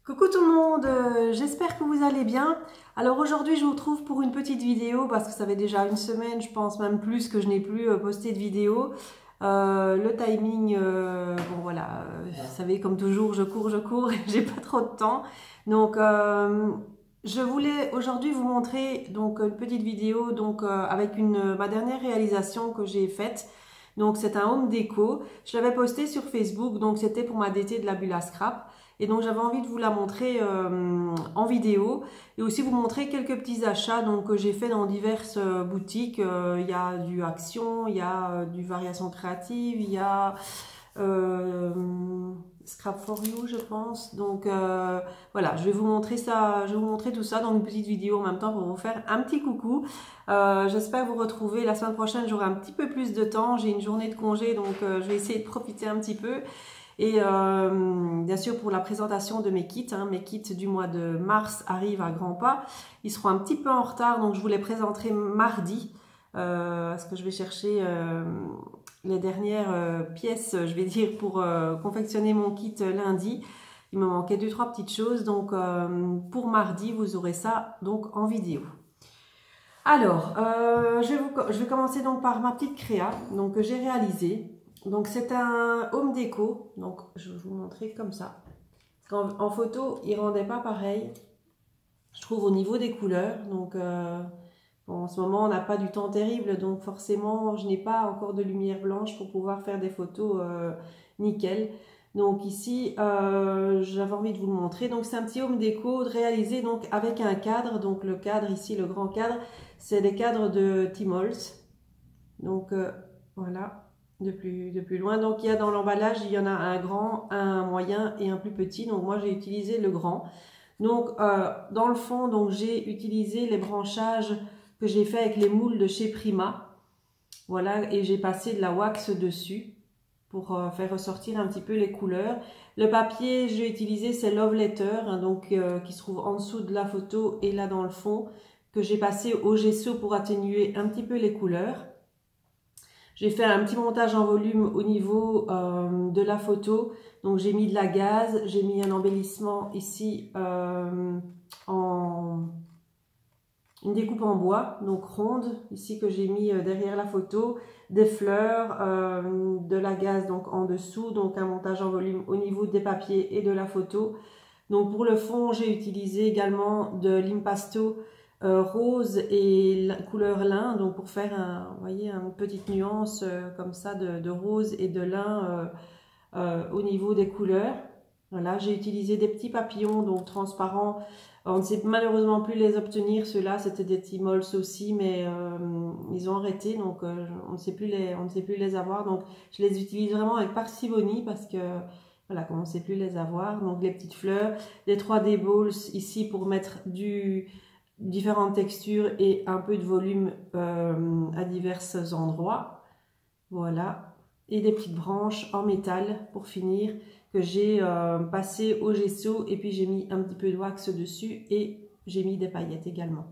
Coucou tout le monde, j'espère que vous allez bien. Alors aujourd'hui je vous retrouve pour une petite vidéo parce que ça fait déjà une semaine, je pense même plus que je n'ai plus posté de vidéo. Le timing, bon voilà, vous savez comme toujours je cours, j'ai pas trop de temps. Donc je voulais aujourd'hui vous montrer donc une petite vidéo donc avec ma dernière réalisation que j'ai faite. Donc c'est un home déco. Je l'avais posté sur Facebook, donc c'était pour ma DT de la bulle à scrap. Et donc j'avais envie de vous la montrer en vidéo et aussi vous montrer quelques petits achats donc, que j'ai fait dans diverses boutiques. Il y a du Action, il y a du Variation Créative, il y a euh, Scrap for You je pense. Donc voilà, je vais vous montrer ça, je vais vous montrer tout ça dans une petite vidéo en même temps pour vous faire un petit coucou. J'espère vous retrouver la semaine prochaine, j'aurai un petit peu plus de temps, j'ai une journée de congé donc je vais essayer de profiter un petit peu. Et bien sûr pour la présentation de mes kits du mois de mars arrivent à grands pas. Ils seront un petit peu en retard, donc je vous les présenterai mardi. Parce que je vais chercher les dernières pièces, je vais dire, pour confectionner mon kit lundi. Il me manquait 2-3 petites choses, donc pour mardi, vous aurez ça donc en vidéo. Alors, je vais commencer donc par ma petite créa donc, que j'ai réalisée. Donc c'est un home déco, donc je vais vous montrer comme ça. En photo, il rendait pas pareil, je trouve au niveau des couleurs. Donc bon, en ce moment, on n'a pas du temps terrible, donc forcément, je n'ai pas encore de lumière blanche pour pouvoir faire des photos nickel. Donc ici, j'avais envie de vous le montrer. Donc c'est un petit home déco réalisé donc avec un cadre. Donc le cadre ici, le grand cadre, c'est des cadres de Timols. Donc voilà, de plus loin. Donc il y a dans l'emballage, il y en a un grand, un moyen et un plus petit. Donc moi j'ai utilisé le grand. Donc dans le fond, donc j'ai utilisé les branchages que j'ai fait avec les moules de chez Prima. Voilà, et j'ai passé de la wax dessus pour faire ressortir un petit peu les couleurs. Le papier, j'ai utilisé, c'est Love Letter, hein, donc qui se trouve en dessous de la photo et là dans le fond, que j'ai passé au gesso pour atténuer un petit peu les couleurs. J'ai fait un petit montage en volume au niveau de la photo. Donc j'ai mis de la gaze, j'ai mis un embellissement ici en une découpe en bois, donc ronde, ici que j'ai mis derrière la photo, des fleurs, de la gaze donc en dessous, donc un montage en volume au niveau des papiers et de la photo. Donc pour le fond, j'ai utilisé également de l'impasto rose et couleur lin, donc pour faire vous voyez, une petite nuance comme ça de rose et de lin au niveau des couleurs. Voilà, j'ai utilisé des petits papillons donc transparents. On ne sait malheureusement plus les obtenir. Ceux-là, c'était des Timols aussi, mais ils ont arrêté, donc on ne sait plus les avoir. Donc je les utilise vraiment avec parcimonie parce que voilà, comme on ne sait plus les avoir. Donc les petites fleurs, les 3D balls ici pour mettre différentes textures et un peu de volume à divers endroits. Voilà. Et des petites branches en métal pour finir que j'ai passé au gesso et puis j'ai mis un petit peu de wax dessus et j'ai mis des paillettes également.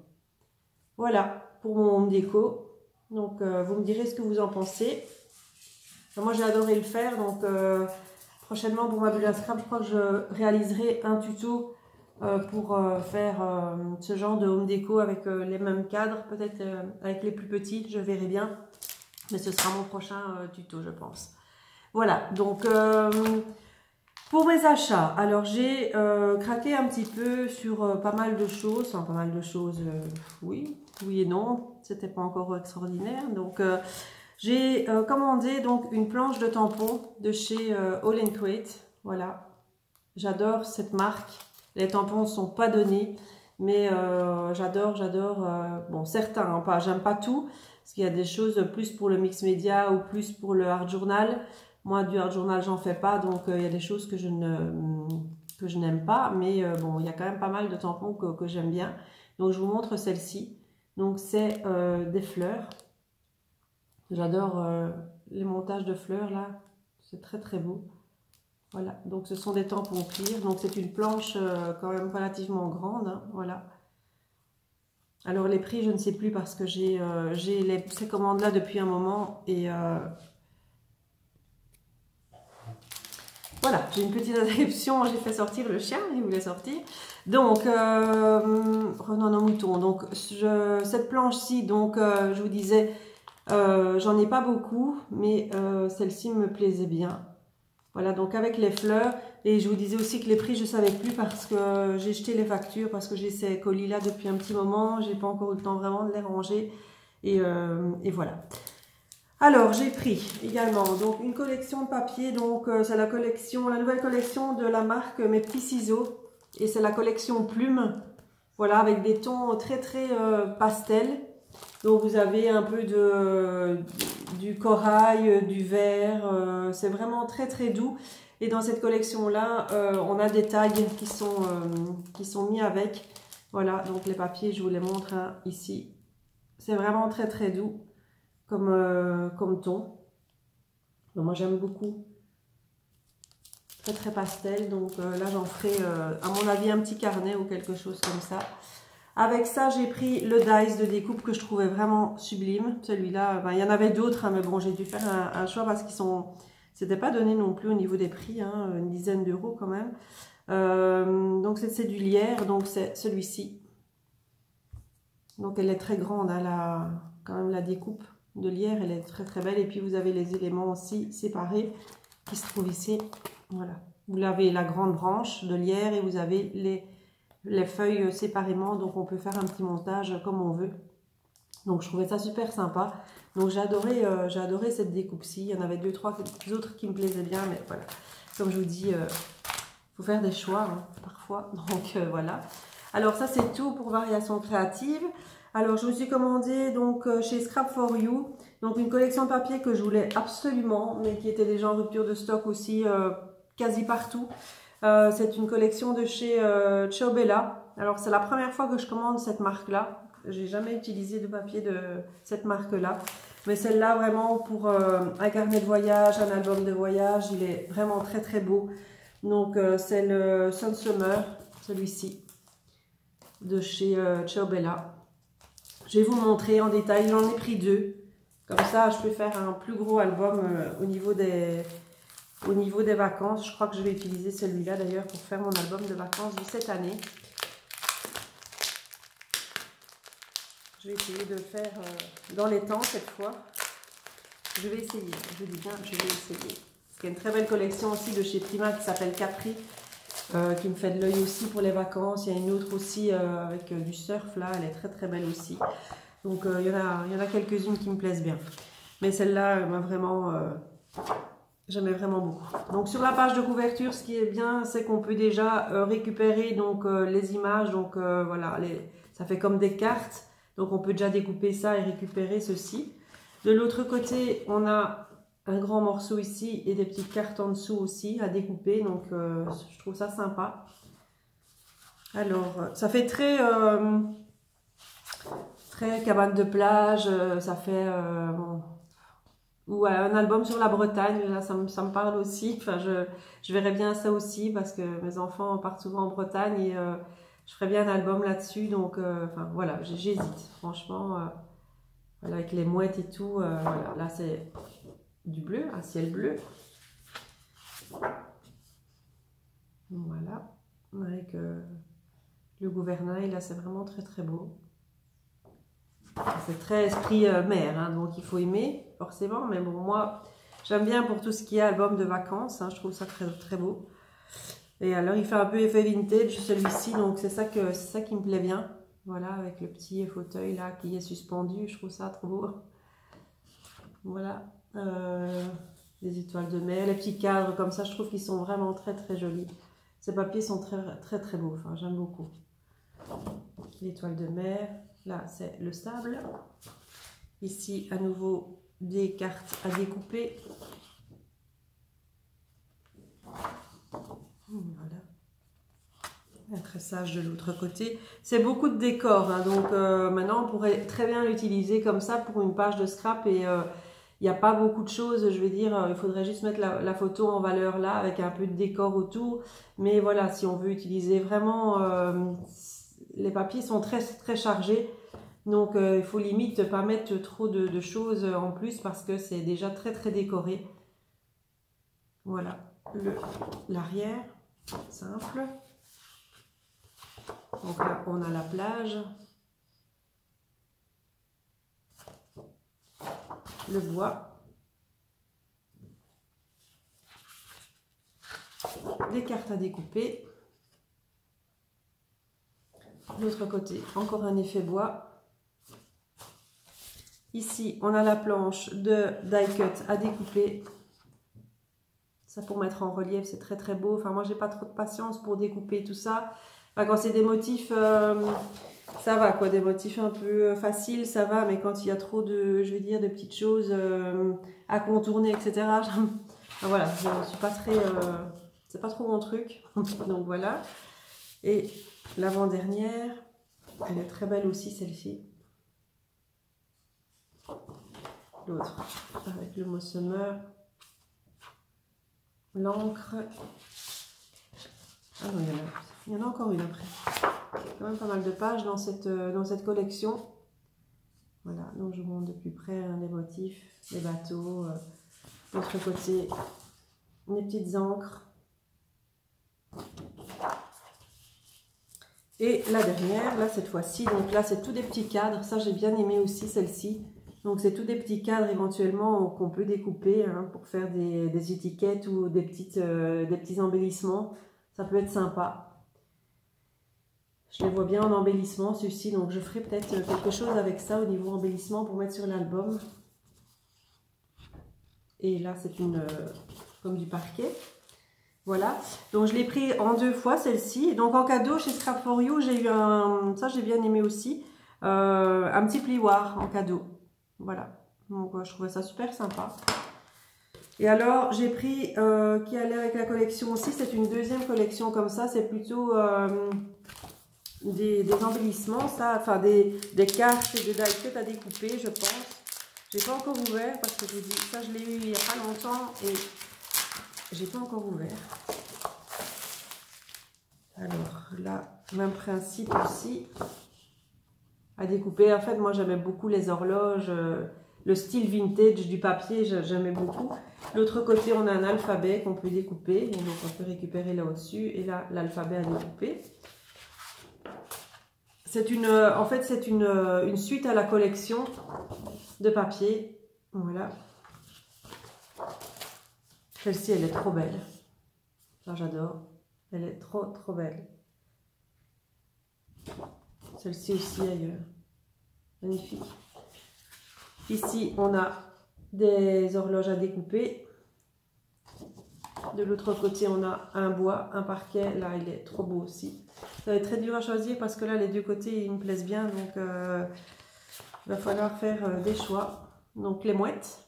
Voilà pour mon home déco. Donc vous me direz ce que vous en pensez. Moi j'ai adoré le faire, donc prochainement pour ma bulle à scrap, je crois que je réaliserai un tuto pour faire ce genre de home déco avec les mêmes cadres, peut-être avec les plus petits, je verrai bien. Mais ce sera mon prochain tuto, je pense. Voilà, donc pour mes achats, alors j'ai craqué un petit peu sur pas mal de choses. Enfin, pas mal de choses, oui et non. C'était pas encore extraordinaire. Donc j'ai commandé donc une planche de tampons de chez All & Create. Voilà, j'adore cette marque. Les tampons ne sont pas donnés. Mais j'adore, bon certains, hein, pas, j'aime pas tout, parce qu'il y a des choses plus pour le mix média ou plus pour le hard journal. Moi du hard journal j'en fais pas, donc il y a des choses que je n'aime pas, mais bon il y a quand même pas mal de tampons que j'aime bien. Donc je vous montre celle-ci, donc c'est des fleurs. J'adore les montages de fleurs là, c'est très beau. Voilà, donc ce sont des tampons cuir, donc c'est une planche quand même relativement grande, hein, voilà. Alors les prix, je ne sais plus parce que j'ai ces commandes là depuis un moment et Voilà, j'ai une petite interruption, j'ai fait sortir le chien, il voulait sortir. Donc, revenons à nos moutons. Donc, cette planche-ci, donc, je vous disais, j'en ai pas beaucoup, mais celle-ci me plaisait bien. Voilà, donc avec les fleurs. Et je vous disais aussi que les prix, je ne savais plus parce que j'ai jeté les factures, parce que j'ai ces colis-là depuis un petit moment. J'ai pas encore eu le temps vraiment de les ranger. Et voilà. Alors, j'ai pris également donc une collection de papier. Donc, c'est la nouvelle collection de la marque Mes Petits Ciseaux. Et c'est la collection Plume. Voilà, avec des tons très pastel. Donc, vous avez un peu du corail, du vert. C'est vraiment très doux. Et dans cette collection-là, on a des tags qui sont mis avec. Voilà, donc les papiers, je vous les montre hein, ici. C'est vraiment très doux comme ton. Donc, moi, j'aime beaucoup. Très pastel. Donc là, j'en ferai, à mon avis, un petit carnet ou quelque chose comme ça. Avec ça, j'ai pris le dice de découpe que je trouvais vraiment sublime. Celui-là, ben, il y en avait d'autres, hein, mais bon, j'ai dû faire un choix parce qu'ils sont... C'était pas donné non plus au niveau des prix, hein, une dizaine d'euros quand même. Donc c'est du lierre, donc c'est celui-ci. Donc elle est très grande, hein, quand même la découpe de lierre, elle est très belle. Et puis vous avez les éléments aussi séparés qui se trouvent ici. Voilà. Vous avez la grande branche de lierre et vous avez les feuilles séparément, donc on peut faire un petit montage comme on veut. Donc je trouvais ça super sympa. Donc j'ai adoré cette découpe-ci. Il y en avait deux, trois autres qui me plaisaient bien, mais voilà. Comme je vous dis, faut faire des choix hein, parfois. Donc voilà. Alors ça c'est tout pour Variations Créatives. Alors je me suis commandé donc chez Scrap for You, donc une collection de papier que je voulais absolument, mais qui était déjà en rupture de stock aussi quasi partout. C'est une collection de chez Ciao Bella. Alors c'est la première fois que je commande cette marque-là. J'ai jamais utilisé de papier de cette marque-là. Mais celle-là, vraiment, pour un carnet de voyage, un album de voyage, il est vraiment très beau. Donc, c'est le Sun Summer, celui-ci, de chez Ciao Bella. Je vais vous montrer en détail. J'en ai pris deux. Comme ça, je peux faire un plus gros album au niveau des vacances. Je crois que je vais utiliser celui-là, d'ailleurs, pour faire mon album de vacances de cette année. Je vais essayer de le faire dans les temps cette fois. Je vais essayer, je dis bien, je vais essayer. Il y a une très belle collection aussi de chez Prima qui s'appelle Capri, qui me fait de l'œil aussi pour les vacances. Il y a une autre aussi avec du surf là, elle est très belle aussi. Donc il y en a quelques-unes qui me plaisent bien. Mais celle-là m'a vraiment... j'aimais vraiment beaucoup. Donc sur la page de couverture, ce qui est bien, c'est qu'on peut déjà récupérer donc, les images. Donc voilà, ça fait comme des cartes. Donc on peut déjà découper ça et récupérer ceci. De l'autre côté, on a un grand morceau ici et des petites cartes en dessous aussi à découper. Donc je trouve ça sympa. Alors ça fait très cabane de plage. Ça fait ou un album sur la Bretagne. Là, ça me parle aussi. Enfin, je verrais bien ça aussi parce que mes enfants partent souvent en Bretagne et je ferais bien un album là-dessus, donc enfin voilà, j'hésite, franchement, voilà, avec les mouettes et tout, voilà, là c'est du bleu, un ciel bleu, voilà, avec le gouvernail, là c'est vraiment très beau, c'est très esprit mer, hein, donc il faut aimer, forcément, mais bon, moi, j'aime bien pour tout ce qui est album de vacances, hein, je trouve ça très beau. Et alors, il fait un peu effet vintage, celui-ci, donc c'est ça qui me plaît bien. Voilà, avec le petit fauteuil là qui est suspendu, je trouve ça trop beau. Voilà, les étoiles de mer, les petits cadres comme ça, je trouve qu'ils sont vraiment très jolis. Ces papiers sont très beaux, enfin j'aime beaucoup. L'étoile de mer, là c'est le sable. Ici, à nouveau, des cartes à découper. Voilà. Un tressage de l'autre côté. C'est beaucoup de décors, hein, donc maintenant on pourrait très bien l'utiliser comme ça pour une page de scrap et il n'y a pas beaucoup de choses, je vais dire, il faudrait juste mettre la photo en valeur là avec un peu de décor autour. Mais voilà, si on veut utiliser vraiment, les papiers sont très chargés, donc il faut limite pas mettre trop de choses en plus parce que c'est déjà très décoré. Voilà. l'arrière, simple. Donc là, on a la plage, le bois, des cartes à découper. De l'autre côté, encore un effet bois. Ici, on a la planche de die cut à découper. Ça, pour mettre en relief, c'est très très beau. Enfin, moi, j'ai pas trop de patience pour découper tout ça. Enfin, quand c'est des motifs, ça va quoi, des motifs un peu faciles, ça va. Mais quand il y a trop de, je vais dire, de petites choses à contourner, etc. Voilà, je ne suis pas très, c'est pas trop mon truc. Donc voilà. Et l'avant-dernière, elle est très belle aussi, celle-ci. L'autre, avec le mot summer. L'encre. Ah non, il y en a encore une après. Il y a quand même pas mal de pages dans cette collection. Voilà, donc je vous montre de plus près hein, les motifs, les bateaux. De l'autre côté, les petites encres. Et la dernière, là cette fois-ci, donc là c'est tous des petits cadres. Ça j'ai bien aimé aussi celle-ci. Donc c'est tous des petits cadres éventuellement qu'on peut découper hein, pour faire des étiquettes ou des petits embellissements. Ça peut être sympa. Je les vois bien en embellissement ceux-ci, donc je ferai peut-être quelque chose avec ça au niveau embellissement pour mettre sur l'album. Et là c'est comme du parquet. Voilà, donc je l'ai pris en 2 fois celle-ci. Donc en cadeau chez Scrap for You, j'ai eu ça j'ai bien aimé aussi, un petit plioir en cadeau. Voilà, donc je trouvais ça super sympa. Et alors j'ai pris, qui allait avec la collection aussi, c'est une deuxième collection comme ça, c'est plutôt des embellissements, ça, enfin des cartes et des die cut à découper, je pense. J'ai pas encore ouvert parce que je vous dis, ça je l'ai eu il n'y a pas longtemps et j'ai pas encore ouvert. Alors là, même principe aussi. À découper. En fait, moi, j'aimais beaucoup les horloges, le style vintage du papier, j'aimais beaucoup. L'autre côté, on a un alphabet qu'on peut découper. Et donc, on peut récupérer là au-dessus. Et là, l'alphabet à découper. C'est en fait, c'est une suite à la collection de papier. Voilà. Celle-ci, elle est trop belle. Ça, j'adore. Elle est trop, trop belle. Celle-ci aussi ailleurs. Magnifique. Ici, on a des horloges à découper. De l'autre côté, on a un bois, un parquet. Là, il est trop beau aussi. Ça va être très dur à choisir parce que là, les deux côtés, ils me plaisent bien. Donc, il va falloir faire des choix. Donc, les mouettes.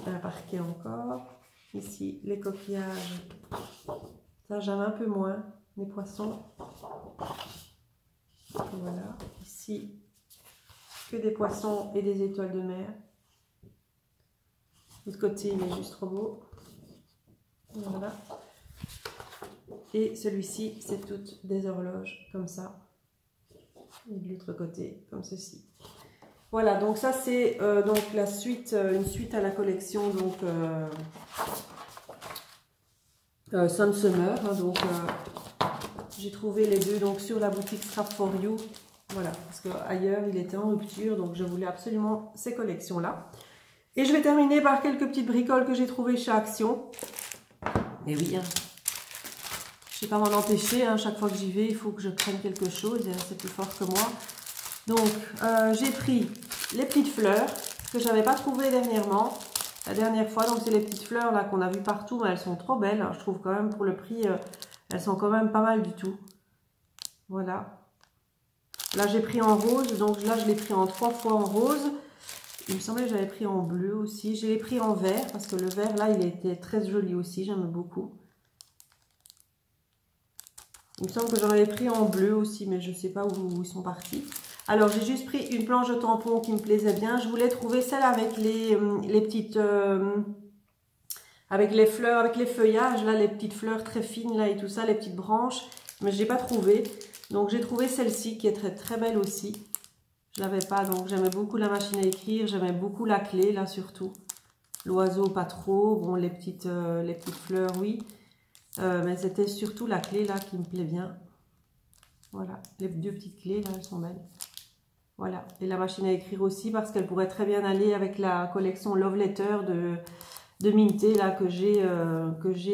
Un parquet encore. Ici, les coquillages. Ça, j'aime un peu moins. Les poissons. Voilà. Ici, que des poissons et des étoiles de mer. De l'autre côté, il est juste trop beau. Voilà. Et celui-ci, c'est toutes des horloges, comme ça. Et de l'autre côté, comme ceci. Voilà, donc ça, c'est donc la suite, une suite à la collection, donc Sun Summer. Hein, donc, j'ai trouvé les deux donc sur la boutique Scrap for You. Voilà, parce qu'ailleurs, il était en rupture, donc je voulais absolument ces collections-là. Et je vais terminer par quelques petites bricoles que j'ai trouvées chez Action. Et oui, hein, je ne sais pas m'en empêcher, hein, chaque fois que j'y vais, il faut que je prenne quelque chose, et c'est plus fort que moi. Donc, j'ai pris les petites fleurs que je n'avais pas trouvées dernièrement. La dernière fois, donc c'est les petites fleurs là qu'on a vues partout, mais elles sont trop belles. Alors, je trouve quand même pour le prix, elles sont quand même pas mal du tout. Voilà. Là, j'ai pris en rose, donc là, je l'ai pris en 3 fois en rose. Il me semblait que j'avais pris en bleu aussi. Je l'ai pris en vert, parce que le vert, là, il était très joli aussi. J'aime beaucoup. Il me semble que j'en avais pris en bleu aussi, mais je ne sais pas où ils sont partis. Alors, j'ai juste pris une planche de tampon qui me plaisait bien. Je voulais trouver celle avec les petites... avec les fleurs, avec les feuillages, là, les petites fleurs très fines, là, et tout ça, les petites branches. Mais je n'ai pas trouvé. Donc, j'ai trouvé celle-ci, qui est très, très belle aussi. Je l'avais pas, donc j'aimais beaucoup la machine à écrire. J'aimais beaucoup la clé, là, surtout. L'oiseau, pas trop. Bon, les petites fleurs, oui. Mais c'était surtout la clé, là, qui me plaît bien. Voilà, les deux petites clés, là, elles sont belles. Voilà, et la machine à écrire aussi, parce qu'elle pourrait très bien aller avec la collection Love Letter de Minté, là, que j'ai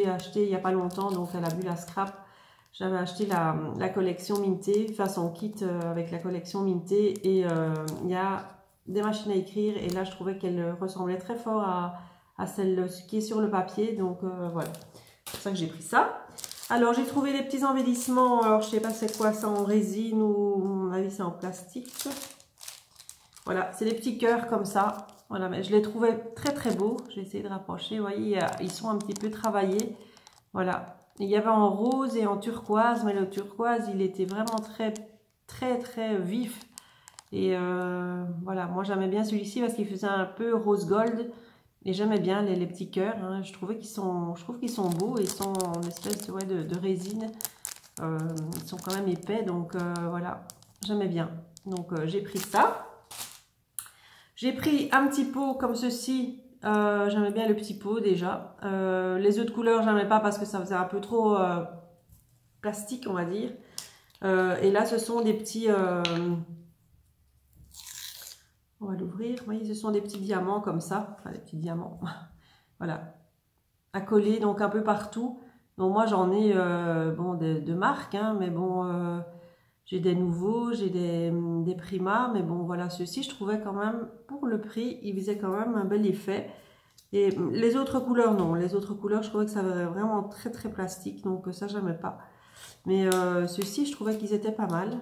acheté il n'y a pas longtemps. Donc, elle a vu la scrap. J'avais acheté la collection Minté, enfin son kit avec la collection Minté. Et il y a des machines à écrire. Et là, je trouvais qu'elle ressemblait très fort à celle qui est sur le papier. Donc, voilà, c'est pour ça que j'ai pris ça. Alors, j'ai trouvé des petits embellissements. Alors, je sais pas c'est quoi ça, en résine ou, à mon avis, c'est en plastique. Voilà, c'est des petits cœurs comme ça. Voilà, mais je les trouvais très très beaux. J'ai essayé de rapprocher. Vous voyez, ils sont un petit peu travaillés. Voilà. Il y avait en rose et en turquoise, mais le turquoise, il était vraiment très vif. Et voilà, moi j'aimais bien celui-ci parce qu'il faisait un peu rose gold. Et j'aimais bien les petits cœurs. Hein. Je trouve qu'ils sont beaux. Ils sont en espèce de résine. Ils sont quand même épais, donc voilà, j'aimais bien. Donc j'ai pris ça. J'ai pris un petit pot comme ceci. J'aimais bien le petit pot déjà. Les œufs de couleur, j'aimais pas parce que ça faisait un peu trop plastique, on va dire. Et là, ce sont des petits... on va l'ouvrir. Vous voyez, ce sont des petits diamants comme ça. Enfin, des petits diamants. Voilà. À coller, donc un peu partout. Donc moi, j'en ai bon, de marques, hein, mais bon... j'ai des nouveaux, j'ai des Prima, mais bon, voilà, ceux-ci, je trouvais quand même, pour le prix, ils faisaient quand même un bel effet. Et les autres couleurs, non. Les autres couleurs, je trouvais que ça avait vraiment très plastique, donc ça, j'aimais pas. Mais ceux-ci, je trouvais qu'ils étaient pas mal.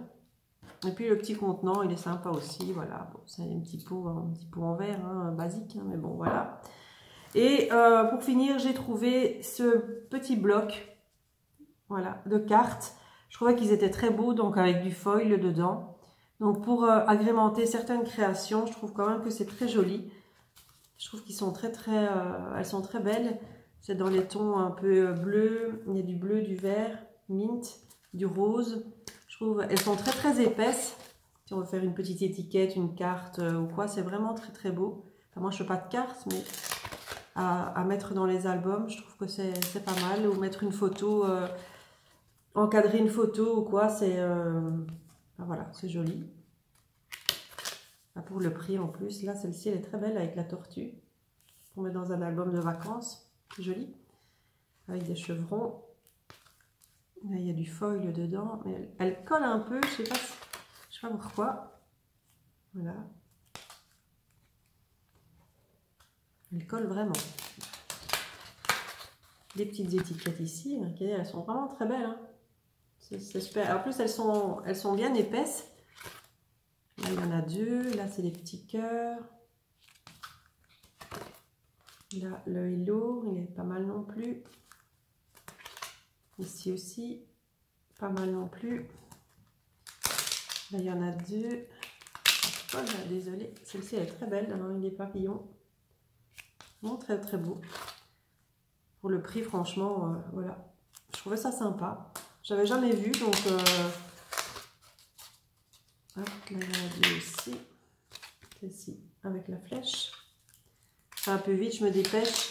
Et puis, le petit contenant, il est sympa aussi, voilà. Bon, c'est un petit pot en verre, hein, basique, hein, mais bon, voilà. Et pour finir, j'ai trouvé ce petit bloc, voilà, de cartes. Je trouvais qu'ils étaient très beaux, donc avec du foil dedans. Donc pour agrémenter certaines créations, je trouve quand même que c'est très joli. Je trouve qu'ils sont elles sont très belles. C'est dans les tons un peu bleu. Il y a du bleu, du vert, mint, du rose. Je trouve elles sont très épaisses. Si on veut faire une petite étiquette, une carte ou quoi, c'est vraiment très beau. Enfin, moi, je ne fais pas de cartes, mais à mettre dans les albums, je trouve que c'est pas mal. Ou mettre une photo... encadrer une photo ou quoi, c'est voilà, c'est joli. Pour le prix en plus, là celle-ci elle est très belle avec la tortue pour mettre dans un album de vacances, c'est joli, avec des chevrons. Là il y a du foil dedans, mais elle colle un peu, je sais pas pourquoi. Voilà, elle colle vraiment. Des petites étiquettes ici, okay, elles sont vraiment très belles, hein. C'est super. En plus, elles sont bien épaisses. Là, il y en a deux. Là, c'est des petits cœurs. Là, le hello, il est pas mal non plus. Ici aussi, pas mal non plus. Là, il y en a deux. Oh, désolée. Celle-ci, elle est très belle. Avec des papillons. Bon, très beau. Pour le prix, franchement, voilà. Je trouvais ça sympa. J'avais jamais vu, donc hop, là il y en a deux aussi. Celle-ci avec la flèche. C'est un peu vite, je me dépêche.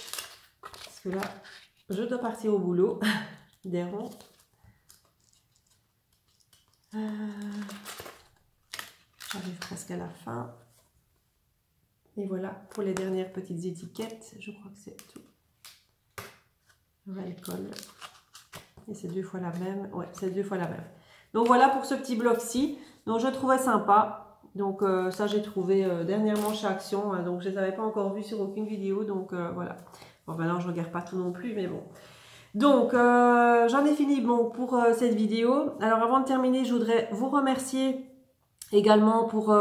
Parce que là, je dois partir au boulot. Des ronds. J'arrive presque à la fin. Et voilà, pour les dernières petites étiquettes, je crois que c'est tout. Elle colle. Et c'est 2 fois la même. Ouais, c'est 2 fois la même. Donc voilà pour ce petit bloc-ci. Donc je trouvais sympa. Donc ça j'ai trouvé dernièrement chez Action. Hein, donc je ne les avais pas encore vus sur aucune vidéo. Donc voilà. Bon maintenant je ne regarde pas tout non plus. Mais bon. Donc j'en ai fini bon, pour cette vidéo. Alors avant de terminer, je voudrais vous remercier également pour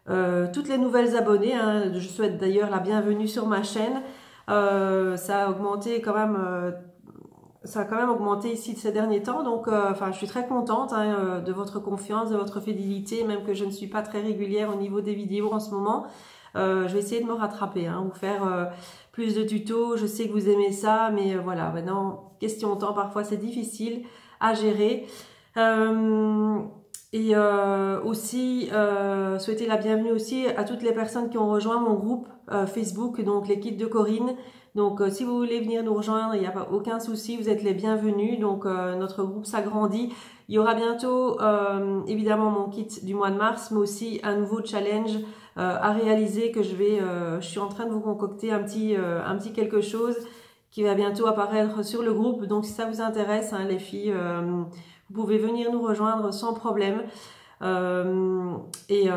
toutes les nouvelles abonnées. Hein. Je souhaite d'ailleurs la bienvenue sur ma chaîne. Ça a augmenté quand même... ça a quand même augmenté ici ces derniers temps, donc enfin, je suis très contente hein, de votre confiance, de votre fidélité, même que je ne suis pas très régulière au niveau des vidéos en ce moment. Je vais essayer de me rattraper, hein, vous faire plus de tutos. Je sais que vous aimez ça, mais voilà, maintenant, question temps, parfois c'est difficile à gérer. Et aussi, souhaiter la bienvenue aussi à toutes les personnes qui ont rejoint mon groupe Facebook, donc les kits de Corinne. Donc si vous voulez venir nous rejoindre, il n'y a pas aucun souci, vous êtes les bienvenus. Donc notre groupe s'agrandit. Il y aura bientôt évidemment mon kit du mois de mars, mais aussi un nouveau challenge à réaliser que je suis en train de vous concocter un petit quelque chose qui va bientôt apparaître sur le groupe. Donc si ça vous intéresse, hein, les filles, vous pouvez venir nous rejoindre sans problème. Et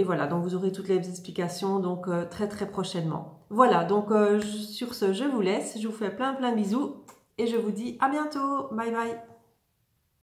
voilà, donc vous aurez toutes les explications donc très très prochainement. Voilà, donc sur ce, je vous laisse. Je vous fais plein de bisous et je vous dis à bientôt. Bye bye.